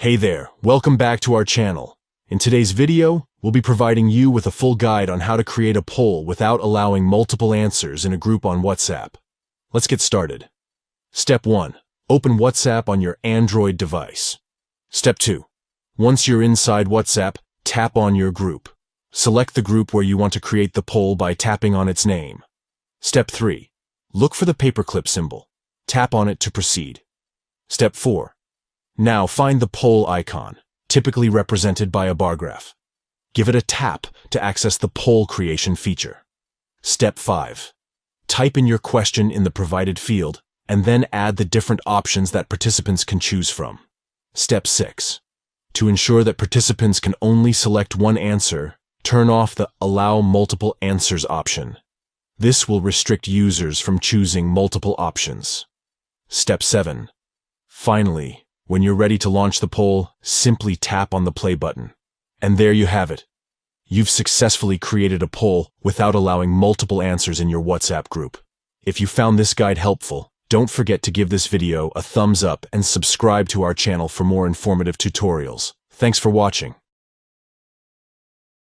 Hey there, welcome back to our channel. In today's video, we'll be providing you with a full guide on how to create a poll without allowing multiple answers in a group on WhatsApp. Let's get started. Step 1. Open WhatsApp on your Android device. Step 2. Once you're inside WhatsApp, tap on your group. Select the group where you want to create the poll by tapping on its name. Step 3. Look for the paperclip symbol. Tap on it to proceed. Step 4. Now find the poll icon, typically represented by a bar graph. Give it a tap to access the poll creation feature. Step 5. Type in your question in the provided field, and then add the different options that participants can choose from. Step 6. To ensure that participants can only select one answer, turn off the Allow Multiple Answers option. This will restrict users from choosing multiple options. Step 7. Finally, when you're ready to launch the poll, simply tap on the play button. And there you have it. You've successfully created a poll without allowing multiple answers in your WhatsApp group. If you found this guide helpful, don't forget to give this video a thumbs up and subscribe to our channel for more informative tutorials. Thanks for watching.